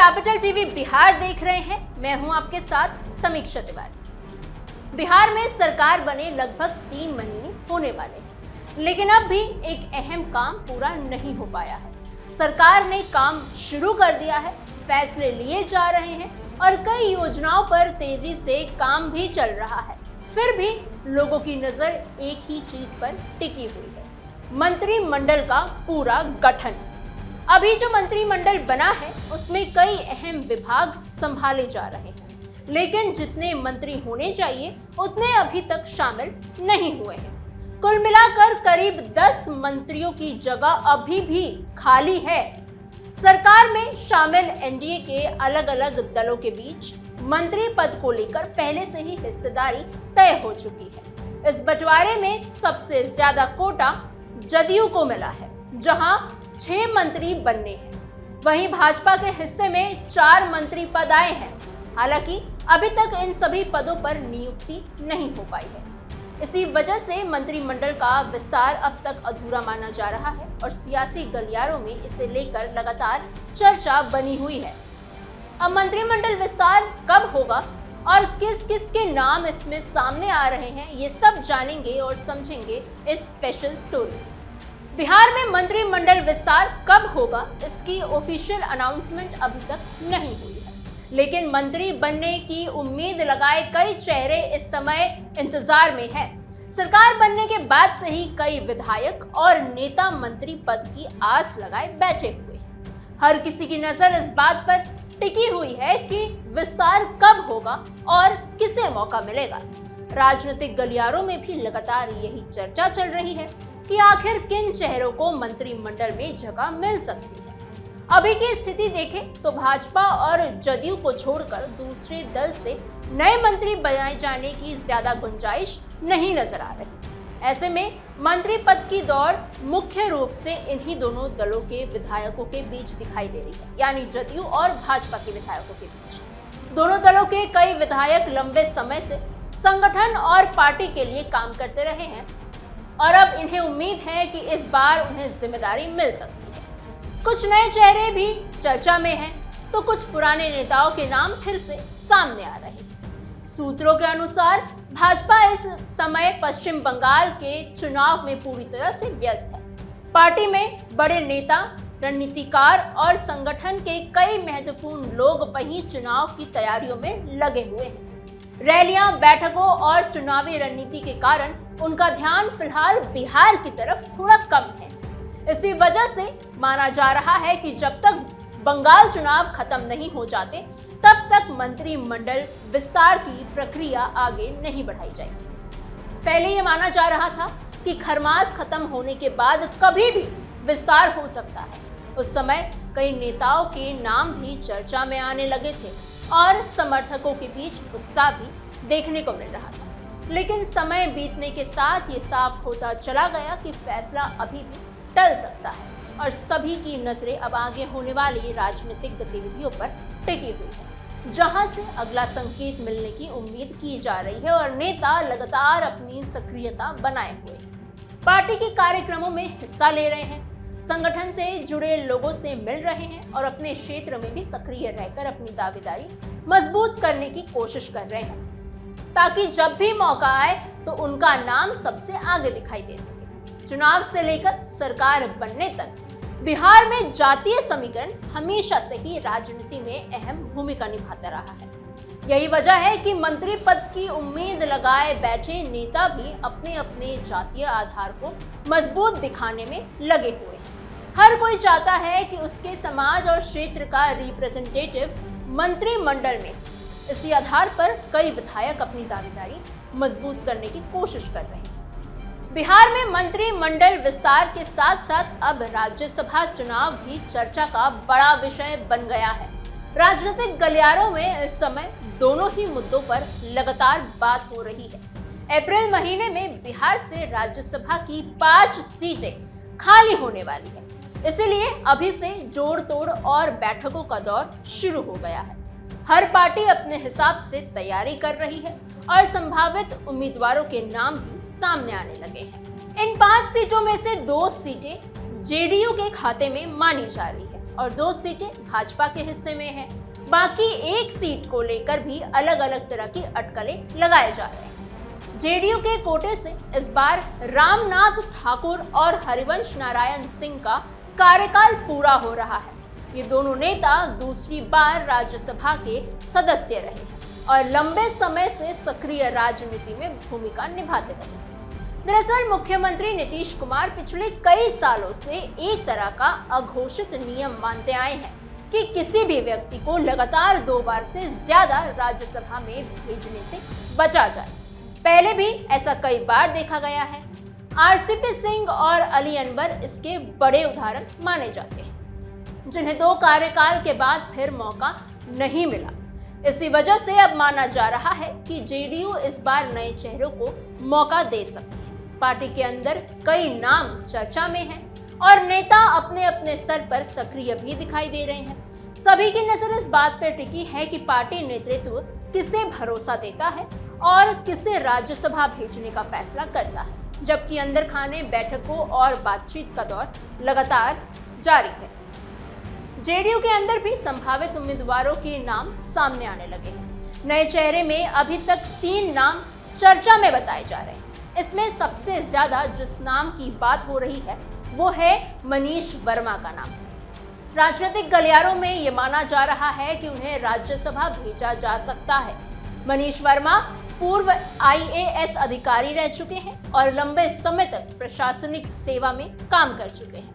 Capital TV Bihar देख रहे हैं। मैं हूं आपके साथ समीक्षा तिवारी। बिहार में सरकार बने लगभग 3 महीने होने वाले हैं, लेकिन अब भी एक अहम काम पूरा नहीं हो पाया है। सरकार ने काम शुरू कर दिया है, फैसले लिए जा रहे हैं और कई योजनाओं पर तेजी से काम भी चल रहा है। फिर भी लोगों की नजर एक ही चीज पर टिकी हुई है, मंत्रिमंडल का पूरा गठन। अभी जो मंत्रिमंडल बना है उसमें कई अहम विभाग संभाले जा रहे हैं, लेकिन जितने मंत्री होने चाहिए उतने अभी तक शामिल नहीं हुए हैं। कुल मिलाकर करीब 10 मंत्रियों की जगह अभी भी खाली है। सरकार में शामिल एनडीए के अलग अलग दलों के बीच मंत्री पद को लेकर पहले से ही हिस्सेदारी तय हो चुकी है। इस बंटवारे में सबसे ज्यादा कोटा जदयू को मिला है, जहां 6 मंत्री बनने हैं। वहीं भाजपा के हिस्से में 4 मंत्री पद आए हैं। हालांकि अभी तक इन सभी पदों पर नियुक्ति नहीं हो पाई है। इसी वजह से मंत्रिमंडल का विस्तार अब तक अधूरा माना जा रहा है और सियासी गलियारों में इसे लेकर लगातार चर्चा बनी हुई है। अब मंत्रिमंडल विस्तार कब होगा और किस किस के नाम इसमें सामने आ रहे हैं, ये सब जानेंगे और समझेंगे इस स्पेशल स्टोरी में। बिहार में मंत्रिमंडल विस्तार कब होगा, इसकी ऑफिशियल अनाउंसमेंट अभी तक नहीं हुई है, लेकिन मंत्री बनने की उम्मीद लगाए कई चेहरे इस समय इंतजार में हैं। सरकार बनने के बाद से ही कई विधायक और नेता मंत्री पद की आस लगाए बैठे हुए हैं। हर किसी की नजर इस बात पर टिकी हुई है कि विस्तार कब होगा और किसे मौका मिलेगा। राजनीतिक गलियारों में भी लगातार यही चर्चा चल रही है कि आखिर किन चेहरों को मंत्रिमंडल में जगह मिल सकती है। अभी की स्थिति देखें तो भाजपा और जदयू को छोड़कर दूसरे दल से नए मंत्री बनाए जाने की ज्यादा गुंजाइश नहीं नजर आ रही। ऐसे में मंत्री पद की दौड़ मुख्य रूप से इन्हीं दोनों दलों के विधायकों के बीच दिखाई दे रही है, यानी जदयू और भाजपा के विधायकों के बीच। दोनों दलों के कई विधायक लंबे समय से संगठन और पार्टी के लिए काम करते रहे हैं और अब इन्हें उम्मीद है कि इस बार उन्हें जिम्मेदारी मिल सकती है। कुछ नए चेहरे भी चर्चा में हैं, तो कुछ पुराने नेताओं के नाम फिर से सामने आ रहे हैं। सूत्रों के अनुसार भाजपा इस समय पश्चिम बंगाल के चुनाव में पूरी तरह से व्यस्त है। पार्टी में बड़े नेता, रणनीतिकार और संगठन के कई महत्वपूर्ण लोग वहीं चुनाव की तैयारियों में लगे हुए हैं। रैलियां, बैठकों और चुनावी रणनीति के कारण उनका ध्यान फिलहाल बिहार की तरफ थोड़ा कम है। इसी वजह से माना जा रहा है कि जब तक बंगाल चुनाव खत्म नहीं हो जाते तब तक मंत्रिमंडल विस्तार की प्रक्रिया आगे नहीं बढ़ाई जाएगी। पहले ये माना जा रहा था कि खरमास खत्म होने के बाद कभी भी विस्तार हो सकता है। उस समय कई नेताओं के नाम भी चर्चा में आने लगे थे और समर्थकों के बीच उत्साह भी देखने को मिल रहा था। लेकिन समय बीतने के साथ ये साफ होता चला गया कि फैसला अभी भी टल सकता है और सभी की नजरें अब आगे होने वाली राजनीतिक गतिविधियों पर टिकी हुई है, जहां से अगला संकेत मिलने की उम्मीद की जा रही है और नेता लगातार अपनी सक्रियता बनाए हुए पार्टी के कार्यक्रमों में हिस्सा ले रहे हैं, संगठन से जुड़े लोगों से मिल रहे हैं और अपने क्षेत्र में भी सक्रिय रहकर अपनी दावेदारी मजबूत करने की कोशिश कर रहे हैं, ताकि जब भी मौका आए तो उनका नाम सबसे आगे दिखाई दे सके। चुनाव से लेकर सरकार बनने तक बिहार में जातीय समीकरण हमेशा से ही राजनीति में अहम भूमिका निभाता रहा है। यही वजह है कि मंत्री पद की उम्मीद लगाए बैठे नेता भी अपने अपने जातीय आधार को मजबूत दिखाने में लगे हुए हैं। हर कोई चाहता है कि उसके समाज और क्षेत्र का रिप्रेजेंटेटिव मंत्रिमंडल में। इसी आधार पर कई विधायक अपनी दावेदारी मजबूत करने की कोशिश कर रहे हैं। बिहार में मंत्रिमंडल विस्तार के साथ साथ अब राज्यसभा चुनाव भी चर्चा का बड़ा विषय बन गया है। राजनीतिक गलियारों में इस समय दोनों ही मुद्दों पर लगातार बात हो रही है। अप्रैल महीने में बिहार से राज्यसभा की 5 सीटें खाली होने वाली है, इसीलिए अभी से जोड़ तोड़ और बैठकों का दौर शुरू हो गया है। हर पार्टी अपने हिसाब से तैयारी कर रही है और संभावित उम्मीदवारों के नाम भी सामने आने लगे हैं। इन 5 सीटों में से 2 सीटें जेडीयू के खाते में मानी जा रही है। और 2 सीटें भाजपा के हिस्से में हैं। बाकी 1 सीट को लेकर भी अलग अलग तरह की अटकलें लगाए जा रहे हैं। जेडीयू के कोटे से इस बार रामनाथ ठाकुर और हरिवंश नारायण सिंह का कार्यकाल पूरा हो रहा है। ये दोनों नेता दूसरी बार राज्यसभा के सदस्य रहे हैं और लंबे समय से सक्रिय राजनीति में भूमिका निभाते रहे। दरअसल मुख्यमंत्री नीतीश कुमार पिछले कई सालों से एक तरह का अघोषित नियम मानते आए हैं कि किसी भी व्यक्ति को लगातार 2 बार से ज्यादा राज्यसभा में भेजने से बचा जाए। पहले भी ऐसा कई बार देखा गया है। आरसीपी सिंह और अली अनवर इसके बड़े उदाहरण माने जाते हैं, जिन्हें 2 कार्यकाल के बाद फिर मौका नहीं मिला। इसी वजह से अब माना जा रहा है कि जेडीयू इस बार नए चेहरों को मौका दे सकती है। पार्टी के अंदर कई नाम चर्चा में हैं और नेता अपने अपने स्तर पर सक्रिय भी दिखाई दे रहे हैं। सभी की नजर इस बात पर टिकी है कि पार्टी नेतृत्व किसे भरोसा देता है और किसे राज्यसभा भेजने का फैसला करता है, जबकि अंदर खाने बैठकों और बातचीत का दौर लगातार जारी है। जेडीयू के अंदर भी संभावित उम्मीदवारों के नाम सामने आने लगे हैं। नए चेहरे में अभी तक 3 नाम चर्चा में बताए जा रहे हैं। इसमें सबसे ज्यादा जिस नाम की बात हो रही है वो है मनीष वर्मा का नाम। राजनीतिक गलियारों में ये माना जा रहा है कि उन्हें राज्यसभा भेजा जा सकता है। मनीष वर्मा पूर्व आईएएस अधिकारी रह चुके हैं और लंबे समय तक प्रशासनिक सेवा में काम कर चुके हैं।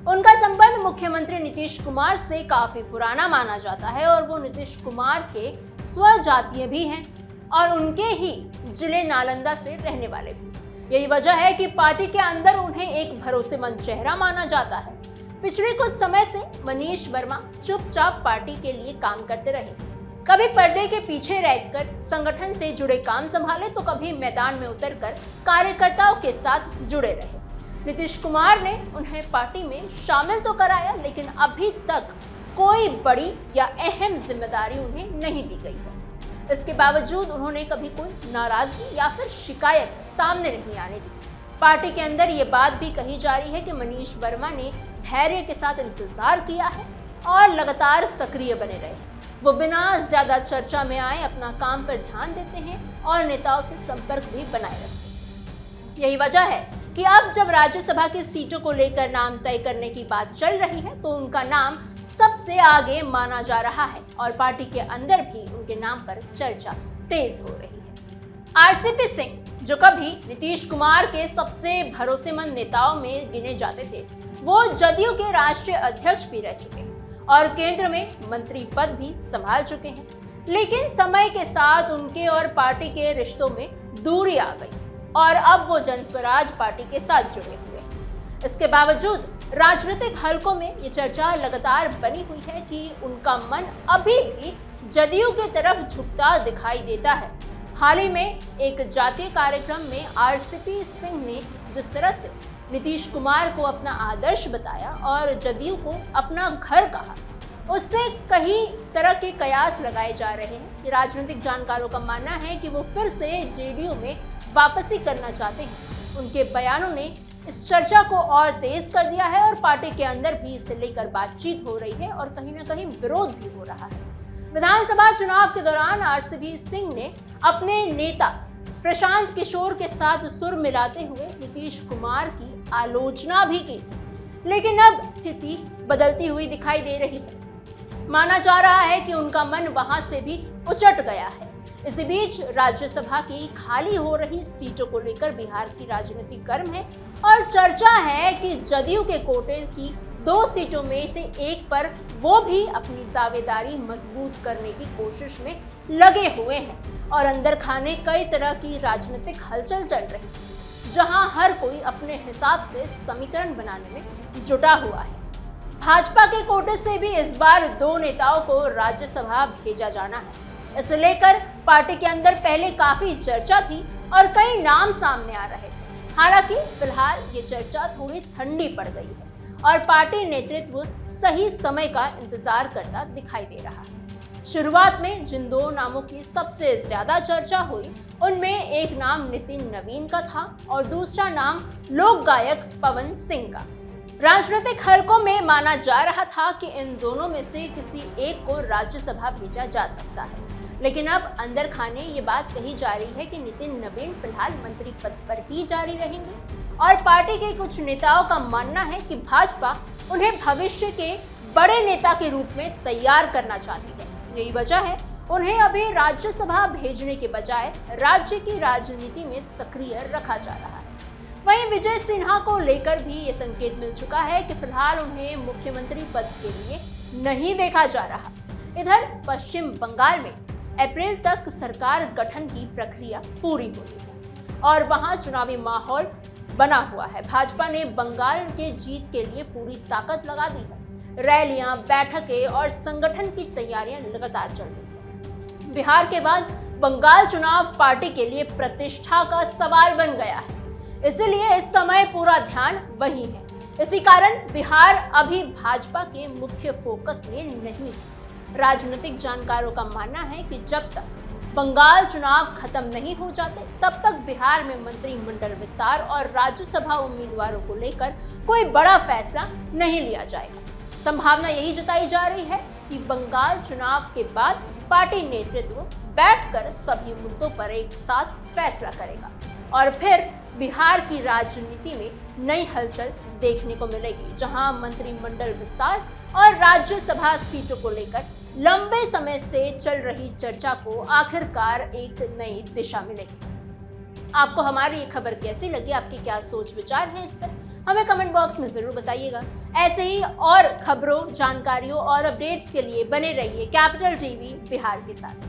उनका संबंध मुख्यमंत्री नीतीश कुमार से काफी पुराना माना जाता है और वो नीतीश कुमार के स्वजातीय भी हैं और उनके ही जिले नालंदा से रहने वाले भी। यही वजह है कि पार्टी के अंदर उन्हें एक भरोसेमंद चेहरा माना जाता है। पिछले कुछ समय से मनीष वर्मा चुपचाप पार्टी के लिए काम करते रहे। कभी पर्दे के पीछे रहकर संगठन से जुड़े काम संभाले तो कभी मैदान में उतरकर कार्यकर्ताओं के साथ जुड़े रहे। नीतीश कुमार ने उन्हें पार्टी में शामिल तो कराया, लेकिन अभी तक कोई बड़ी या अहम जिम्मेदारी उन्हें नहीं दी गई है। इसके बावजूद उन्होंने कभी कोई नाराजगी या फिर शिकायत सामने नहीं आने दी। पार्टी के अंदर ये बात भी कही जा रही है कि मनीष वर्मा ने धैर्य के साथ इंतजार किया है और लगातार सक्रिय बने रहे। वो बिना ज्यादा चर्चा में आए अपना काम पर ध्यान देते हैं और नेताओं से संपर्क भी बनाए रखते हैं। यही वजह है कि अब जब राज्यसभा की सीटों को लेकर नाम तय करने की बात चल रही है तो उनका नाम सबसे आगे माना जा रहा है और पार्टी के अंदर भी उनके नाम पर चर्चा तेज हो रही है। आरसीपी सिंह, जो कभी नीतीश कुमार के सबसे भरोसेमंद नेताओं में गिने जाते थे, वो जदयू के राष्ट्रीय अध्यक्ष भी रह चुके हैं और केंद्र में मंत्री पद भी संभाल चुके हैं। लेकिन समय के साथ उनके और पार्टी के रिश्तों में दूरी आ गई और अब वो जनस्वराज पार्टी के साथ जुड़े हुए हैं। इसके बावजूद राजनीतिक हलकों में ये चर्चा लगातार बनी हुई है कि उनका मन अभी भी जदयू की तरफ झुकता दिखाई देता है। हाल ही में एक जातीय कार्यक्रम में आरसीपी सिंह ने जिस तरह से नीतीश कुमार को अपना आदर्श बताया और जदयू को अपना घर कहा, उससे कई तरह के कयास लगाए जा रहे हैं। राजनीतिक जानकारों का मानना है कि वो फिर से जेडीयू में वापसी करना चाहते हैं। उनके बयानों ने इस चर्चा को और तेज कर दिया है और पार्टी के अंदर भी इसे लेकर बातचीत हो रही है और कहीं ना कहीं विरोध भी हो रहा है। विधानसभा चुनाव के दौरान आरसीपी सिंह ने अपने नेता प्रशांत किशोर के साथ सुर मिलाते हुए नीतीश कुमार की आलोचना भी की थी, लेकिन अब स्थिति बदलती हुई दिखाई दे रही है। माना जा रहा है कि उनका मन वहां से भी उचट गया है। इसी बीच राज्यसभा की खाली हो रही सीटों को लेकर बिहार की राजनीति गर्म है और चर्चा है कि जदयू के कोटे की 2 सीटों में से एक पर वो भी अपनी दावेदारी मजबूत करने की कोशिश में लगे हुए हैं और अंदर खाने कई तरह की राजनीतिक हलचल चल रही है, जहां हर कोई अपने हिसाब से समीकरण बनाने में जुटा हुआ है। भाजपा के कोटे से भी इस बार 2 नेताओं को राज्यसभा भेजा जाना है। इसे लेकर पार्टी के अंदर पहले काफी चर्चा थी और कई नाम सामने आ रहे थे। हालांकि फिलहाल ये चर्चा थोड़ी ठंडी पड़ गई है और पार्टी नेतृत्व सही समय का इंतजार करता दिखाई दे रहा है। शुरुआत में जिन 2 नामों की सबसे ज्यादा चर्चा हुई उनमें एक नाम नितिन नवीन का था और दूसरा नाम लोक गायक पवन सिंह का। राजनीतिक हलकों में माना जा रहा था कि इन दोनों में से किसी एक को राज्यसभा भेजा जा सकता है, लेकिन अब अंदर खाने ये बात कही जा रही है कि नितिन नवीन फिलहाल मंत्री पद पर ही जारी रहेंगे और पार्टी के कुछ नेताओं का मानना है कि भाजपा उन्हें भविष्य के बड़े नेता के रूप में तैयार करना चाहती है। यही वजह है उन्हें अभी राज्यसभा भेजने के बजाय राज्य की राजनीति में सक्रिय रखा जा रहा है। वहीं विजय सिन्हा को लेकर भी ये संकेत मिल चुका है कि फिलहाल उन्हें मुख्यमंत्री पद के लिए नहीं देखा जा रहा। इधर पश्चिम बंगाल में अप्रैल तक सरकार गठन की प्रक्रिया पूरी होगी और वहां चुनावी माहौल बना हुआ है। भाजपा ने बंगाल के जीत के लिए पूरी ताकत लगा दी है। रैलियां, बैठकें और संगठन की तैयारियां लगातार चल रही है। बिहार के बाद बंगाल चुनाव पार्टी के लिए प्रतिष्ठा का सवाल बन गया है, इसलिए इस समय पूरा ध्यान वही है। इसी कारण बिहार अभी भाजपा के मुख्य फोकस में नहीं है। राजनीतिक जानकारों का मानना है कि जब तक बंगाल चुनाव खत्म नहीं हो जाते तब तक बिहार में मंत्रिमंडल विस्तार और राज्यसभा उम्मीदवारों को लेकर कोई बड़ा फैसला नहीं लिया जाएगा। संभावना यही जताई जा रही है कि बंगाल चुनाव के बाद पार्टी नेतृत्व बैठकर सभी मुद्दों पर एक साथ फैसला करेगा और फिर बिहार की राजनीति में नई हलचल देखने को मिलेगी, जहां मंत्रिमंडल विस्तार और राज्यसभा सीटों को लेकर लंबे समय से चल रही चर्चा को आखिरकार एक नई दिशा मिलेगी। आपको हमारी ये खबर कैसी लगी? आपके क्या सोच विचार हैं इस पर? हमें कमेंट बॉक्स में जरूर बताइएगा। ऐसे ही और खबरों, जानकारियों और अपडेट्स के लिए बने रहिए कैपिटल टीवी बिहार के साथ।